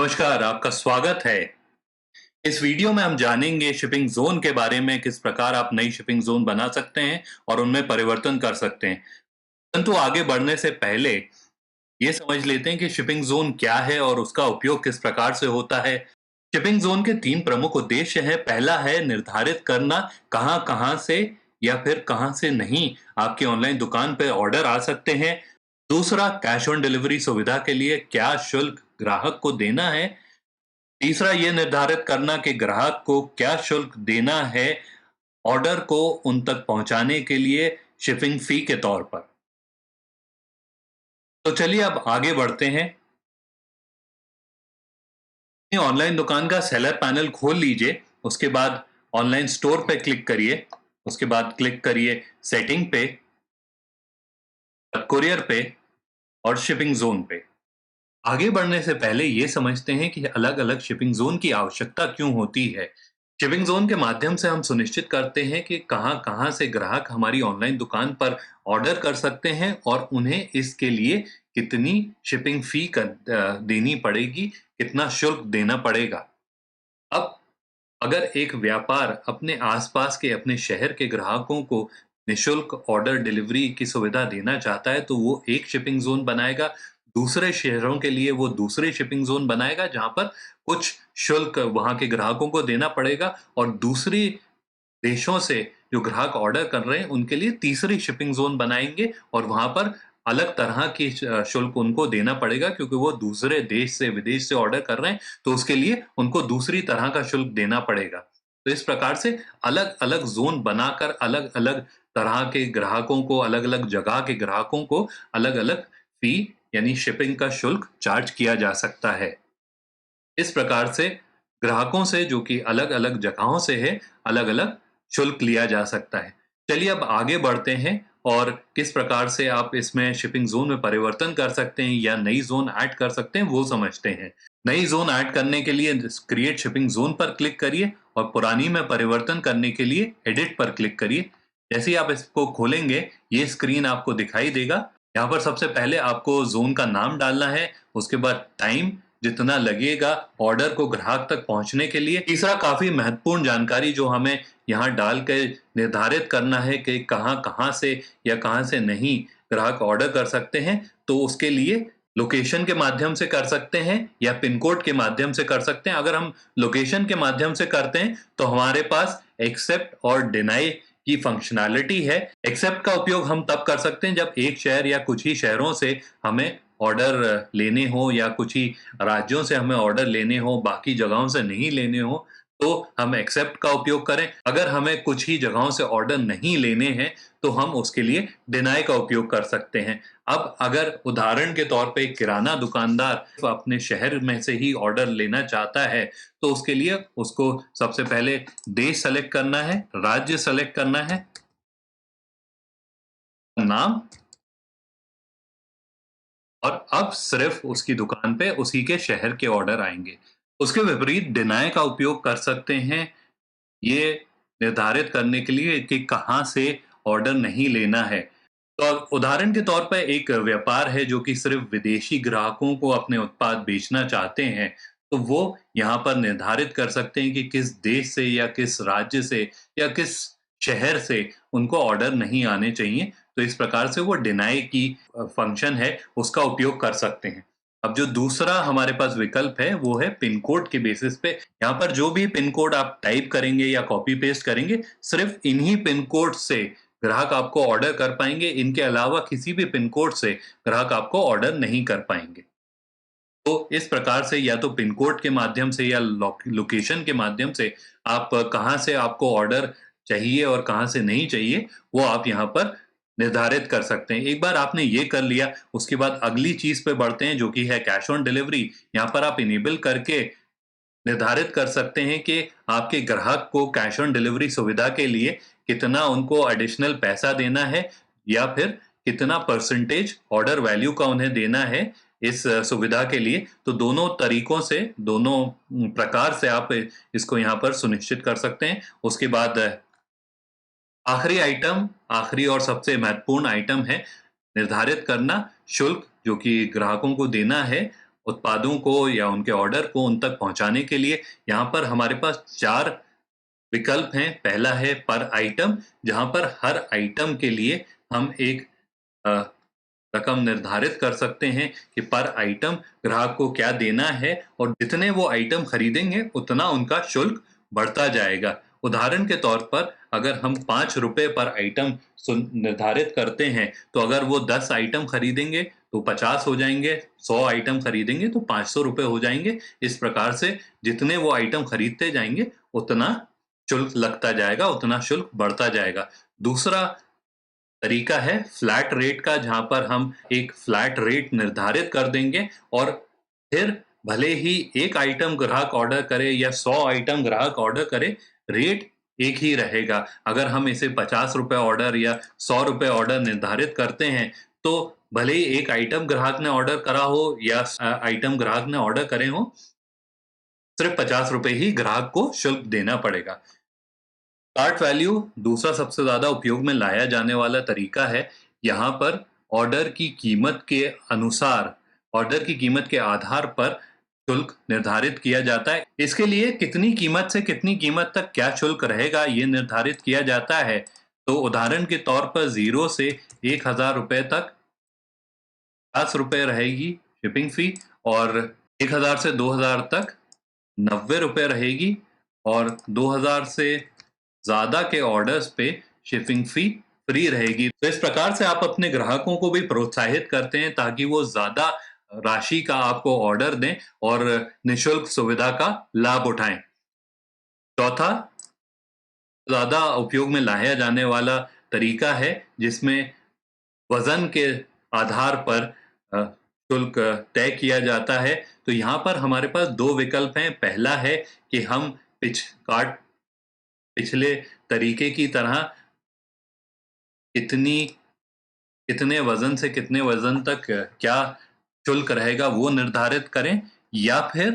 नमस्कार, आपका स्वागत है। इस वीडियो में हम जानेंगे शिपिंग ज़ोन के बारे में, किस प्रकार आप नई शिपिंग ज़ोन बना सकते हैं और उनमें परिवर्तन कर सकते हैं। परंतु आगे बढ़ने से पहले ये समझ लेते हैं कि शिपिंग ज़ोन क्या है और उसका उपयोग किस प्रकार से होता है। शिपिंग ज़ोन के 3 प्रमुख उद्देश्य हैं। पहला है निर्धारित करना कहाँ-कहाँ से या फिर कहाँ से नहीं आपकी ऑनलाइन दुकान पे ऑर्डर आ सकते हैं। दूसरा, कैश ऑन डिलीवरी सुविधा के लिए क्या शुल्क ग्राहक को देना है। तीसरा, ये निर्धारित करना कि ग्राहक को क्या शुल्क देना है ऑर्डर को उन तक पहुंचाने के लिए शिपिंग फी के तौर पर। तो चलिए अब आगे बढ़ते हैं। अपनी ऑनलाइन दुकान का सेलर पैनल खोल लीजिए। उसके बाद ऑनलाइन स्टोर पे क्लिक करिए। उसके बाद क्लिक करिए सेटिंग पे, कुरियर पे और शिपिंग जोन पे। आगे बढ़ने से पहले ये समझते हैं कि अलग-अलग शिपिंग ज़ोन की आवश्यकता क्यों होती है। शिपिंग ज़ोन के माध्यम से हम सुनिश्चित करते हैं कि कहाँ-कहाँ से ग्राहक हमारी ऑनलाइन दुकान पर ऑर्डर कर सकते हैं और उन्हें इसके लिए कितनी शिपिंग फ़ी देनी पड़ेगी, कितना शुल्क देना पड़ेगा। अब अगर एक व्यापार अपने आस-पास के अपने शहर के ग्राहकों को निःशुल्क ऑर्डर डिलीवरी की सुविधा देना चाहता है, तो वो एक शिपिंग ज़ोन बनाएगा। दूसरे शहरों के लिए वो दूसरे शिपिंग ज़ोन बनाएगा, जहाँ पर कुछ शुल्क वहाँ के ग्राहकों को देना पड़ेगा और दूसरी देशों से जो ग्राहक ऑर्डर कर रहे हैं, उनके लिए तीसरी शिपिंग ज़ोन बनाएँगे और वहाँ पर अलग तरह की शुल्क उनको देना पड़ेगा, क्योंकि वो दूसरे देश से, विदेश से ऑर्डर कर रहे हैं, तो उसके लिए उनको दूसरी तरह का शुल्क देना पड़ेगा। तो इस प्रकार से अलग-अलग ज़ोन बनाकर अलग-अलग तरह के ग्राहकों को, अलग-अलग जगह के ग्राहकों को अलग-अलग फ़ी यानी शिपिंग का शुल्क चार्ज किया जा सकता है। इस प्रकार से ग्राहकों से, जो कि अलग-अलग जगहों से है, अलग-अलग शुल्क लिया जा सकता है। चलिए अब आगे बढ़ते हैं और किस प्रकार से आप इसमें शिपिंग ज़ोन में परिवर्तन कर सकते हैं या नई ज़ोन ऐड कर सकते हैं, वो समझते हैं। नई ज़ोन ऐड करने के लिए क्रिएट शिपिंग ज़ोन पर क्लिक करिए और पुरानी में परिवर्तन करने के लिए एडिट पर क्लिक करिए। जैसे ही आप इसको खोलेंगे, ये स्क्रीन आपको दिखाई देगा। यहाँ पर सबसे पहले आपको ज़ोन का नाम डालना है, उसके बाद टाइम जितना लगेगा ऑर्डर को ग्राहक तक पहुंचने के लिए। तीसरा, काफ़ी महत्वपूर्ण जानकारी जो हमें यहाँ डाल के निर्धारित करना है कि कहाँ-कहाँ से या कहाँ से नहीं ग्राहक ऑर्डर कर सकते हैं, तो उसके लिए लोकेशन के माध्यम से कर सकते हैं या पिन कोड के माध्यम से कर सकते हैं। अगर हम लोकेशन के माध्यम से करते हैं, तो हमारे पास एक्सेप्ट और डिनाई की फंक्शनैलिटी है। एक्सेप्ट का उपयोग हम तब कर सकते हैं जब एक शहर या कुछ ही शहरों से हमें ऑर्डर लेने हो या कुछ ही राज्यों से हमें ऑर्डर लेने हो, बाकी जगहों से नहीं लेने हो, तो हम एक्सेप्ट का उपयोग करें। अगर हमें कुछ ही जगहों से ऑर्डर नहीं लेने हैं, तो हम उसके लिए डिनाई का उपयोग कर सकते हैं। अब अगर उदाहरण के तौर पे एक किराना दुकानदार अपने शहर में से ही ऑर्डर लेना चाहता है, तो उसके लिए उसको सबसे पहले देश सेलेक्ट करना है, राज्य सेलेक्ट करना है, नाम, और अब सिर्फ उसकी दुकान पे उसी के शहर के ऑर्डर आएँगे। उसके विपरीत डिनाय का उपयोग कर सकते हैं, ये निर्धारित करने के लिए कि कहाँ से ऑर्डर नहीं लेना है। तो अब उदाहरण के तौर पे एक व्यापार है जो कि सिर्फ विदेशी ग्राहकों को अपने उत्पाद बेचना चाहते हैं, तो वो यहाँ पर निर्धारित कर सकते हैं कि किस देश से या किस राज्य से या किस शहर से उनको ऑर्डर नहीं आने चाहिए। तो इस प्रकार से वो डिनाई की फंक्शन है, उसका उपयोग कर सकते हैं। अब जो दूसरा हमारे पास विकल्प है, वो है पिन कोड के बेसिस पे। यहाँ पर जो भी पिन कोड आप टाइप करेंगे या कॉपी पेस्ट करेंगे, सिर्फ इन्हीं पिन कोड से ग्राहक आपको ऑर्डर कर पाएँगे, इनके अलावा किसी भी पिन कोड से ग्राहक आपको ऑर्डर नहीं कर पाएँगे। तो इस प्रकार से या तो पिन कोड के माध्यम से या लोकेशन के माध्यम से आप कहाँ से आपको ऑर्डर चाहिए और कहाँ से नहीं चाहिए, वो आप यहाँ पर निर्धारित कर सकते हैं। एक बार आपने ये कर लिया, उसके बाद अगली चीज़ पे बढ़ते हैं, जो कि है कैश ऑन डिलीवरी। यहाँ पर आप इनेबल करके निर्धारित कर सकते हैं कि आपके ग्राहक को कैश ऑन डिलीवरी सुविधा के लिए कितना उनको एडिशनल पैसा देना है या फिर कितना परसेंटेज ऑर्डर वैल्यू का उन्हें देना है इस सुविधा के लिए। तो दोनों तरीकों से, दोनों प्रकार से आप इसको यहाँ पर सुनिश्चित कर सकते हैं। उसके बाद आखिरी और सबसे महत्वपूर्ण आइटम है निर्धारित करना शुल्क, जो कि ग्राहकों को देना है उत्पादों को या उनके ऑर्डर को उन तक पहुँचाने के लिए यहाँ पर हमारे पास 4 विकल्प हैं। पहला है पर आइटम, जहाँ पर हर आइटम के लिए हम एक अ, रकम निर्धारित कर सकते हैं कि पर आइटम ग्राहक को क्या देना है और जितने वो आइटम खरीदेंगे उतना उनका शुल्क बढ़ता जाएगा। उदाहरण के तौर पर अगर हम ₹5 पर आइटम निर्धारित करते हैं, तो अगर वो 10 आइटम खरीदेंगे तो 50 हो जाएँगे, 100 आइटम खरीदेंगे तो ₹500 हो जाएँगे। इस प्रकार से जितने वो आइटम खरीदते जाएँगे उतना शुल्क लगता जाएगा, उतना शुल्क बढ़ता जाएगा। दूसरा तरीका है फ्लैट रेट का, जहाँ पर हम एक फ्लैट रेट निर्धारित कर देंगे और फिर भले ही 1 आइटम ग्राहक ऑर्डर करे या 100 आइटम ग्राहक ऑर्डर करे, रेट एक ही रहेगा। अगर हम इसे ₹50 ऑर्डर या ₹100 ऑर्डर निर्धारित करते हैं, तो भले ही 1 आइटम ग्राहक ने ऑर्डर करा हो या आइटम ग्राहक ने ऑर्डर करे हों, सिर्फ़ ₹50 ही ग्राहक को शुल्क देना पड़ेगा। कार्ट वैल्यू दूसरा सबसे ज़्यादा उपयोग में लाया जाने वाला तरीका है। यहाँ पर ऑर्डर की कीमत के अनुसार, ऑर्डर की कीमत के आधार पर शुल्क निर्धारित किया जाता है। इसके लिए कितनी कीमत से कितनी कीमत तक क्या शुल्क रहेगा, ये निर्धारित किया जाता है। तो उदाहरण के तौर पर 0 से ₹1000 तक ₹50 रहेगी शिपिंग फ़ी और 1000 से 2000 तक ₹90 रहेगी और 2000 से ज़्यादा के ऑर्डर्स पे शिपिंग फ़ी फ्री रहेगी। तो इस प्रकार से आप अपने ग्राहकों को भी प्रोत्साहित करते हैं ताकि वो ज़्यादा राशि का आपको ऑर्डर दें और निःशुल्क सुविधा का लाभ उठाएँ। चौथा, ज़्यादा उपयोग में लाया जाने वाला तरीका है जिसमें वज़न के आधार पर शुल्क तय किया जाता है। तो यहाँ पर हमारे पास 2 विकल्प हैं। पहला है कि हम कार्ट पिछले तरीके की तरह कितनी कितने वज़न से कितने वज़न तक क्या शुल्क रहेगा वो निर्धारित करें या फिर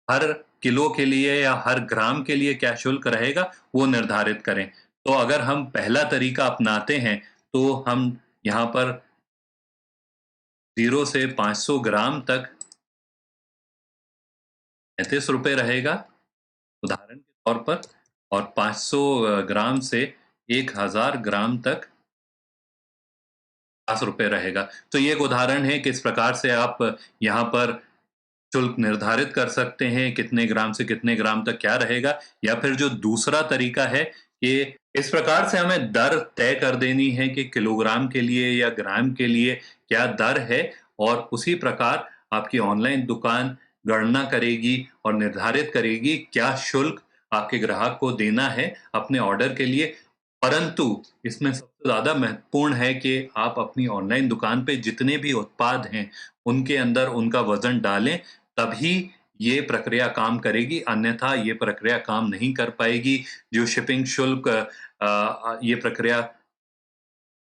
हर किलो के लिए या हर ग्राम के लिए क्या शुल्क रहेगा वो निर्धारित करें। तो अगर हम पहला तरीका अपनाते हैं तो हम यहाँ पर 0 से 500 ग्राम तक ₹35 रहेगा उदाहरण के तौर पर और 500 ग्राम से 1000 ग्राम तक ₹50 रहेगा। तो ये एक उदाहरण है किस प्रकार से आप यहाँ पर शुल्क निर्धारित कर सकते हैं, कितने ग्राम से कितने ग्राम तक क्या रहेगा या फिर जो दूसरा तरीका है कि इस प्रकार से हमें दर तय कर देनी है कि किलोग्राम के लिए या ग्राम के लिए क्या दर है और उसी प्रकार आपकी ऑनलाइन दुकान गणना करेगी और निर्धारित करेगी क्या शुल्क आपके ग्राहक को देना है अपने ऑर्डर के लिए। परंतु इसमें सबसे ज़्यादा महत्वपूर्ण है कि आप अपनी ऑनलाइन दुकान पे जितने भी उत्पाद हैं, उनके अंदर उनका वज़न डालें, तभी ये प्रक्रिया काम करेगी, अन्यथा ये प्रक्रिया काम नहीं कर पाएगी। जो शिपिंग शुल्क ये प्रक्रिया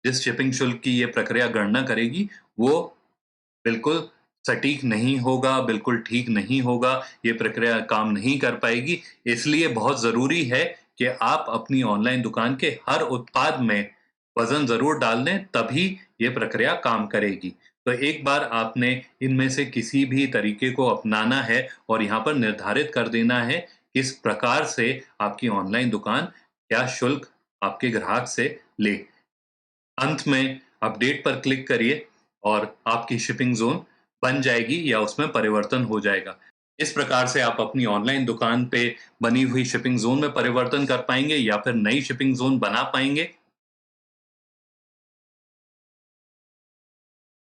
जिस शिपिंग शुल्क की ये प्रक्रिया गणना करेगी, वो बिल्कुल सटीक नहीं होगा, बिल्कुल ठीक नहीं होगा, ये प्रक्रिया काम नहीं कर पाएगी। इसलिए बहुत ज़रूरी है कि आप अपनी ऑनलाइन दुकान के हर उत्पाद में वज़न ज़रूर डाल दें, तभी ये प्रक्रिया काम करेगी। तो एक बार आपने इनमें से किसी भी तरीके को अपनाना है और यहाँ पर निर्धारित कर देना है, किस प्रकार से आपकी ऑनलाइन दुकान क्या शुल्क आपके ग्राहक से ले। अंत में अपडेट पर क्लिक करिए और आपकी शिपिंग ज़ोन बन जाएगी या उसमें परिवर्तन हो जाएगा। इस प्रकार से आप अपनी ऑनलाइन दुकान पे बनी हुई शिपिंग ज़ोन में परिवर्तन कर पाएँगे या फिर नई शिपिंग ज़ोन बना पाएँगे।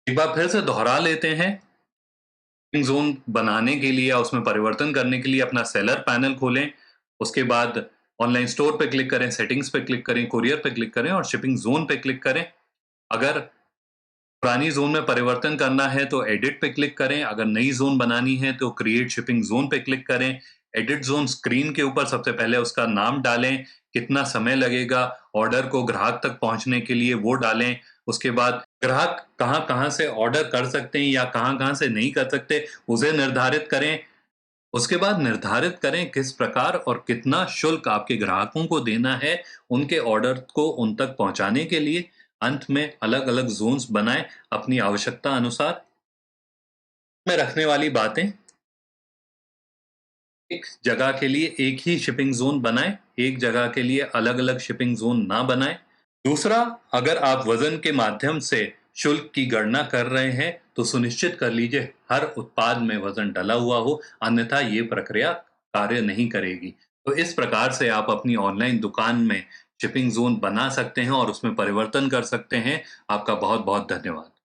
एक बार फिर से दोहरा लेते हैं, शिपिंग ज़ोन बनाने के लिए या उसमें परिवर्तन करने के लिए अपना सेलर पैनल खोलें। उसके बाद ऑनलाइन स्टोर पे क्लिक करें, सेटिंग्स पे क्लिक करें, कोरियर पे क्लिक करें और शिपिंग ज़ोन पे क्लिक करें। अगर पुरानी ज़ोन में परिवर्तन करना है तो एडिट पे क्लिक करें, अगर नई ज़ोन बनानी है तो क्रिएट शिपिंग ज़ोन पे क्लिक करें। एडिट ज़ोन स्क्रीन के ऊपर सबसे पहले उसका नाम डालें, कितना समय लगेगा ऑर्डर को ग्राहक तक पहुँचने के लिए वो डालें। उसके बाद ग्राहक कहाँ-कहाँ से ऑर्डर कर सकते हैं या कहाँ-कहाँ से नहीं कर सकते, उसे निर्धारित करें। उसके बाद निर्धारित करें किस प्रकार और कितना शुल्क आपके ग्राहकों को देना है, उनके ऑर्डर को उन तक पहुँचाने के लिए। अंत में अलग-अलग ज़ोन्स बनाएँ अपनी आवश्यकता अनुसार। में रखने वाली बातें, एक जगह के लिए एक ही शिपिंग ज़ोन बनाएँ, एक जगह के लिए अलग-अलग शिपिंग ज़ोन ना बनाएँ। दूसरा, अगर आप वज़न के माध्यम से शुल्क की गणना कर रहे हैं, तो सुनिश्चित कर लीजिए हर उत्पाद में वज़न डला हुआ हो, अन्यथा ये प्रक्रिया कार्य नहीं करेगी। तो इस प्रकार से आप अपनी ऑनलाइन दुकान में शिपिंग ज़ोन बना सकते हैं और उसमें परिवर्तन कर सकते हैं। आपका बहुत-बहुत धन्यवाद।